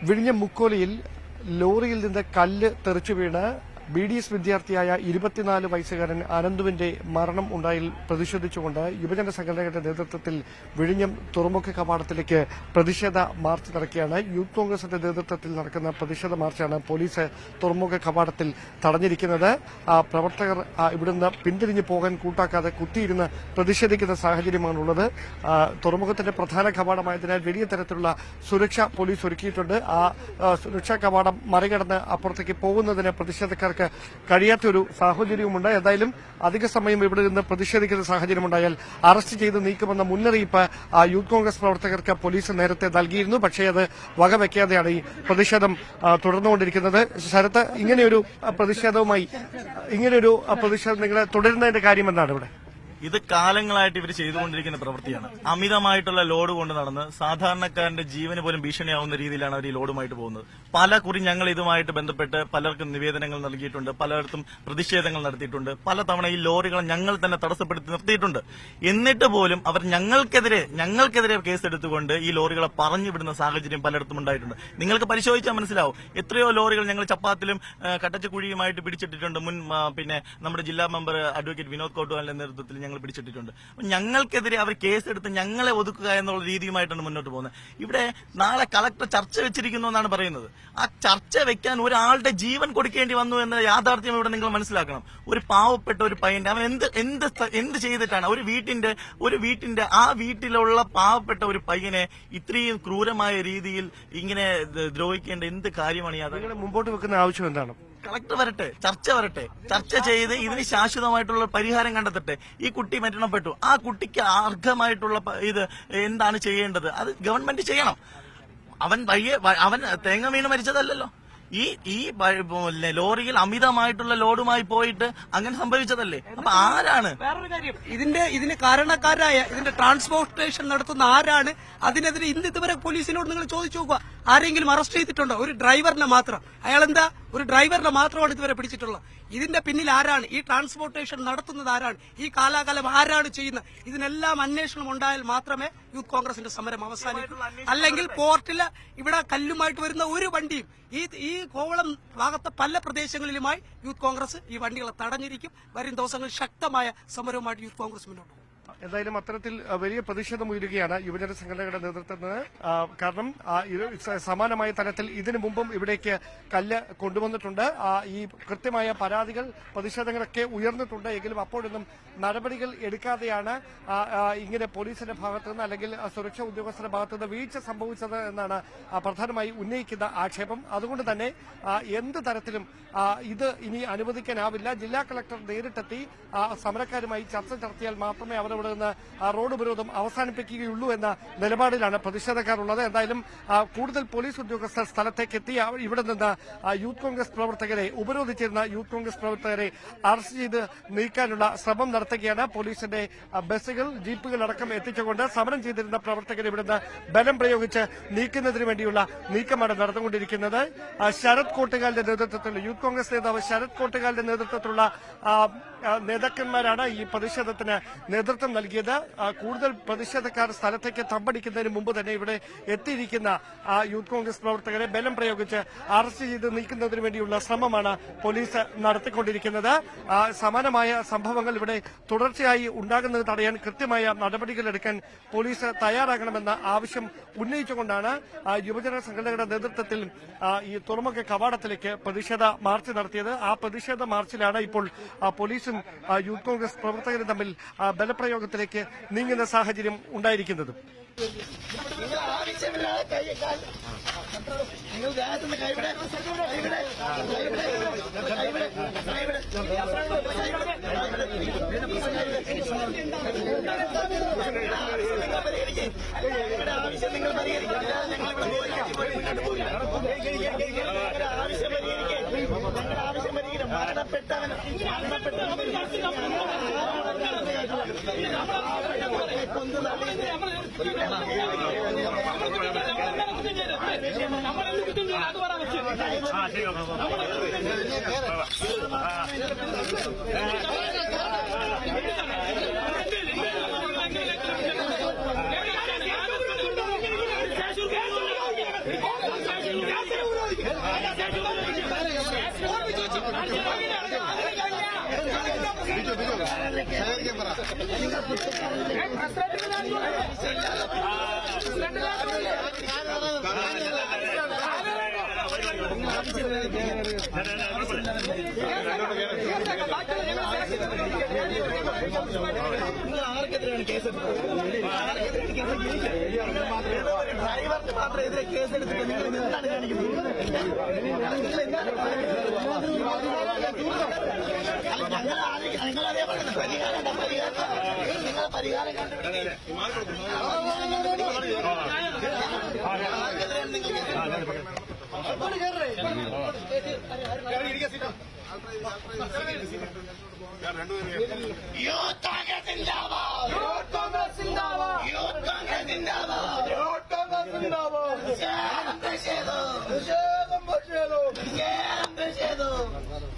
വിഴിഞ്ഞം മുക്കോലിയിൽ ലോറിയിൽ നിന്ന് കല്ല് തെറിച്ചു വീണ് BDS വിദ്യാർത്ഥിയായ 24 വയസ്സുകാരൻ അനന്തുവിന്റെ മരണം ഉണ്ടായതിൽ പ്രതിഷേധിച്ചുകൊണ്ട് യുവജന സംഘടനകളുടെ നേതൃത്വത്തിൽ വിഴിഞ്ഞം തുറമുഖ കവാടത്തിലേക്ക് പ്രതിഷേധ മാർച്ച് നടക്കുകയാണ്. യൂത്ത് കോൺഗ്രസിന്റെ നേതൃത്വത്തിൽ നടക്കുന്ന പ്രതിഷേധ മാർച്ചാണ് പോലീസ് തുറമുഖ കവാടത്തിൽ തടഞ്ഞിരിക്കുന്നത്. പ്രവർത്തകർ ഇവിടുന്ന് പിന്തിരിഞ്ഞു പോകാൻ കൂട്ടാക്കാതെ കുത്തിയിരുന്ന് പ്രതിഷേധിക്കുന്ന സാഹചര്യമാണുള്ളത്. തുറമുഖത്തിന്റെ പ്രധാന കവാടമായതിനാൽ വലിയ തരത്തിലുള്ള സുരക്ഷ പോലീസ് ഒരുക്കിയിട്ടുണ്ട്. ആ സുരക്ഷാ കവാടം മറികടന്ന് അപ്പുറത്തേക്ക് പോകുന്നതിന് പ്രതിഷേധക്കാർ കഴിയാത്തൊരു സാഹചര്യവുമുണ്ട്. എന്തായാലും അധിക സമയം ഇവിടെ നിന്ന് പ്രതിഷേധിക്കുന്ന സാഹചര്യമുണ്ടായാൽ അറസ്റ്റ് ചെയ്ത് നീക്കുമെന്ന മുന്നറിയിപ്പ് യൂത്ത് കോൺഗ്രസ് പ്രവർത്തകർക്ക് പോലീസ് നേരത്തെ നൽകിയിരുന്നു. പക്ഷേ അത് വകവെക്കാതെയാണ് ഈ പ്രതിഷേധം തുടർന്നുകൊണ്ടിരിക്കുന്നത്. ശരത്ത്, ഇങ്ങനെയൊരു പ്രതിഷേധം നിങ്ങൾ തുടരുന്നതിന്റെ കാര്യം എന്താണ് ഇവിടെ? ഇത് കാലങ്ങളായിട്ട് ഇവർ ചെയ്തുകൊണ്ടിരിക്കുന്ന പ്രവൃത്തിയാണ്. അമിതമായിട്ടുള്ള ലോഡ് കൊണ്ട് നടന്ന് സാധാരണക്കാരന്റെ ജീവന് പോലും ഭീഷണിയാവുന്ന രീതിയിലാണ് അവർ ഈ ലോഡുമായിട്ട് പോകുന്നത്. പല കുറി ഞങ്ങൾ ഇതുമായിട്ട് ബന്ധപ്പെട്ട് പലർക്കും നിവേദനങ്ങൾ നൽകിയിട്ടുണ്ട്, പലയിടത്തും പ്രതിഷേധങ്ങൾ നടത്തിയിട്ടുണ്ട്. പലതവണ ഈ ലോറികളെ ഞങ്ങൾ തന്നെ തടസ്സപ്പെടുത്തി നിർത്തിയിട്ടുണ്ട്. എന്നിട്ട് പോലും അവർ ഞങ്ങൾക്കെതിരെ കേസെടുത്തുകൊണ്ട് ഈ ലോറികളെ പറഞ്ഞു വിടുന്ന സാഹചര്യം പലയിടത്തും ഉണ്ടായിട്ടുണ്ട്. നിങ്ങൾക്ക് പരിശോധിച്ചാൽ മനസ്സിലാവും. എത്രയോ ലോറികൾ ഞങ്ങൾ ചപ്പാത്തിലും കട്ടച്ചക്കുഴിയുമായിട്ട് പിടിച്ചിട്ടിട്ടുണ്ട്. പിന്നെ നമ്മുടെ ജില്ലാ മെമ്പർ അഡ്വക്കേറ്റ് വിനോദ് കോട്ടുവാലിന്റെ നേതൃത്വത്തിൽ ഞങ്ങൾ പിടിച്ചിട്ടിട്ടുണ്ട്. ഞങ്ങൾക്കെതിരെ അവർ കേസെടുത്ത് ഞങ്ങളെ ഒതുക്കുക എന്നുള്ള രീതിയുമായിട്ടാണ് മുന്നോട്ട് പോകുന്നത്. ഇവിടെ നാളെ കളക്ടർ ചർച്ച വെച്ചിരിക്കുന്നു എന്നാണ് പറയുന്നത്. ആ ചർച്ച വെക്കാൻ ഒരാളുടെ ജീവൻ കൊടുക്കേണ്ടി വന്നു എന്ന യാഥാർത്ഥ്യം ഇവിടെ നിങ്ങൾ മനസ്സിലാക്കണം. ഒരു പാവപ്പെട്ട ഒരു പയ്യന്റെ അവൻ എന്ത് ചെയ്തിട്ടാണ് ഒരു വീട്ടിന്റെ ആ വീട്ടിലുള്ള പാവപ്പെട്ട ഒരു പയ്യനെ ഇത്രയും ക്രൂരമായ രീതിയിൽ ഇങ്ങനെ ദ്രോഹിക്കേണ്ട എന്ത് കാര്യമാണ് യാതൊരു മുമ്പോട്ട് വെക്കുന്ന ആവശ്യം എന്താണ്? കളക്ടർ വരട്ടെ, ചർച്ച ചെയ്ത് ഇതിന് ശാശ്വതമായിട്ടുള്ള പരിഹാരം കണ്ടെത്തട്ടെ. ഈ കുട്ടി മരണപ്പെട്ടു, ആ കുട്ടിക്ക് അർഹമായിട്ടുള്ള ഇത് എന്താണ് ചെയ്യേണ്ടത് അത് ഗവൺമെന്റ് ചെയ്യണം. അവൻ തേങ്ങ വീണ് മരിച്ചതല്ലല്ലോ. ഈ ലോറിയിൽ അമിതമായിട്ടുള്ള ലോഡുമായി പോയിട്ട് അങ്ങനെ സംഭവിച്ചതല്ലേ. അപ്പൊ ആരാണ് വേറൊരു കാര്യം, ഇതിന് കാരണക്കാരായ ഇതിന്റെ ട്രാൻസ്പോർട്ടേഷൻ നടത്തുന്ന ആരാണ്? അതിനെതിരെ ഇതുവരെ പോലീസിനോട് നിങ്ങൾ ചോദിച്ചു നോക്കുക. ആരെങ്കിലും അറസ്റ്റ് ചെയ്തിട്ടുണ്ടോ? ഒരു ഡ്രൈവറിനെ മാത്രം. ഒരു ഡ്രൈവറിനെ മാത്രമാണ് ഇതുവരെ പിടിച്ചിട്ടുള്ളത്. ഇതിന്റെ പിന്നിൽ ആരാണ്? ഈ ട്രാൻസ്പോർട്ടേഷൻ നടത്തുന്നത് ആരാണ്? ഈ കാലാകാലം ആരാണ് ചെയ്യുന്നത്? ഇതിനെല്ലാം അന്വേഷണം ഉണ്ടായാൽ മാത്രമേ യൂത്ത് കോൺഗ്രസിന്റെ സമരം അവസാനിക്കൂ. അല്ലെങ്കിൽ പോർട്ടില് ഇവിടെ കല്ലുമായിട്ട് വരുന്ന ഒരു വണ്ടിയും ഈ കോവളം ഭാഗത്തെ പല പ്രദേശങ്ങളിലുമായി യൂത്ത് കോൺഗ്രസ് ഈ വണ്ടികളെ തടഞ്ഞിരിക്കും. വരും ദിവസങ്ങളിൽ ശക്തമായ സമരവുമായിട്ട് യൂത്ത് കോൺഗ്രസ് മുന്നോട്ട് പോകും. എന്തായാലും അത്തരത്തിൽ വലിയ പ്രതിഷേധം ഉയരുകയാണ് യുവജന സംഘടനകളുടെ നേതൃത്വത്തിൽ. കാരണം സമാനമായ തരത്തിൽ ഇതിനു മുമ്പും ഇവിടേക്ക് കല്ല് കൊണ്ടുവന്നിട്ടുണ്ട്. ഈ കൃത്യമായ പരാതികൾ, പ്രതിഷേധങ്ങളൊക്കെ ഉയർന്നിട്ടുണ്ട്. എങ്കിലും അപ്പോഴൊന്നും നടപടികൾ എടുക്കാതെയാണ് ഇങ്ങനെ പോലീസിന്റെ ഭാഗത്തുനിന്ന് അല്ലെങ്കിൽ സുരക്ഷാ ഉദ്യോഗസ്ഥരുടെ ഭാഗത്തുനിന്ന് വീഴ്ച സംഭവിച്ചത് എന്നാണ് പ്രധാനമായി ഉന്നയിക്കുന്ന ആക്ഷേപം. അതുകൊണ്ട് തന്നെ എന്ത് തരത്തിലും ഇത് ഇനി അനുവദിക്കാനാവില്ല. ജില്ലാ കളക്ടർ നേരിട്ടെത്തി സമരക്കാരുമായി ചർച്ച നടത്തിയാൽ മാത്രമേ അവർ ഇവിടെ നിന്ന് റോഡ് ഉപരോധം അവസാനിപ്പിക്കുകയുള്ളൂ എന്ന നിലപാടിലാണ് പ്രതിഷേധക്കാരുള്ളത്. എന്തായാലും കൂടുതൽ പോലീസ് ഉദ്യോഗസ്ഥർ സ്ഥലത്തേക്ക് എത്തി ഇവിടെ നിന്ന് യൂത്ത് കോൺഗ്രസ് പ്രവർത്തകരെ ഉപരോധിച്ചിരുന്ന യൂത്ത് കോൺഗ്രസ് പ്രവർത്തകരെ അറസ്റ്റ് ചെയ്ത് നീക്കാനുള്ള ശ്രമം നടത്തുകയാണ്. പോലീസിന്റെ ബസ്സുകൾ, ജീപ്പുകൾ അടക്കം എത്തിച്ചുകൊണ്ട് സമരം ചെയ്തിരുന്ന പ്രവർത്തകരെ ഇവിടുന്ന് ബലം പ്രയോഗിച്ച് നീക്കുന്നതിന് വേണ്ടിയുള്ള നീക്കമാണ് നടന്നുകൊണ്ടിരിക്കുന്നത്. ശരത് കോട്ടുകാലിന്റെ നേതൃത്വത്തിൽ, യൂത്ത് കോൺഗ്രസ് നേതാവ് ശരത് കോട്ടുകാലിന്റെ നേതൃത്വത്തിലുള്ള നേതാക്കന്മാരാണ് ഈ പ്രതിഷേധത്തിന് നേതൃത്വം നൽകിയത്. കൂടുതൽ പ്രതിഷേധക്കാർ സ്ഥലത്തേക്ക് തമ്പടിക്കുന്നതിന് മുമ്പ് തന്നെ ഇവിടെ എത്തിയിരിക്കുന്ന യൂത്ത് കോൺഗ്രസ് പ്രവർത്തകരെ ബലം പ്രയോഗിച്ച് അറസ്റ്റ് ചെയ്ത് നീക്കുന്നതിന് വേണ്ടിയുള്ള ശ്രമമാണ് പോലീസ് നടത്തിക്കൊണ്ടിരിക്കുന്നത്. സമാനമായ സംഭവങ്ങൾ ഇവിടെ തുടർച്ചയായി ഉണ്ടാകുന്നത് തടയാൻ കൃത്യമായ നടപടികൾ എടുക്കാൻ പോലീസ് തയ്യാറാകണമെന്ന ആവശ്യം ഉന്നയിച്ചുകൊണ്ടാണ് യുവജന സംഘടനകളുടെ നേതൃത്വത്തിൽ ഈ തുറമുഖ കവാടത്തിലേക്ക് പ്രതിഷേധ മാർച്ച് നടത്തിയത്. ആ പ്രതിഷേധ മാർച്ചിലാണ് ഇപ്പോൾ പോലീസും യൂത്ത് കോൺഗ്രസ് പ്രവർത്തകരും തമ്മിൽ ബലപ്രയോഗത്തിലേക്ക് നീങ്ങുന്ന സാഹചര്യം ഉണ്ടായിരിക്കുന്നത്. ശരി. ആർക്കെതിരെയാണ് കേസെടുത്തത്? ഡ്രൈവർക്ക് മാത്രം എതിരെ കേസെടുത്തിട്ട് നിങ്ങൾ എന്താണ് കാണിക്കുന്നത്? നിങ്ങളതേ പറയുന്നത് പരിഹാരം കണ്ടുപിടിക്കുക. യൂത്ത് കോൺഗ്രസ് സിന്ദാബാദ്, യൂത്ത് കോൺഗ്രസ് സിന്ദാബാദ്, യൂത്ത് കോൺഗ്രസ് സിന്ദാബാദ്, യൂത്ത് കോൺഗ്രസ് സിന്ദാബാദ്. നിഷേധം, നിഷേധം, നിഷേധം, നിഷേധം.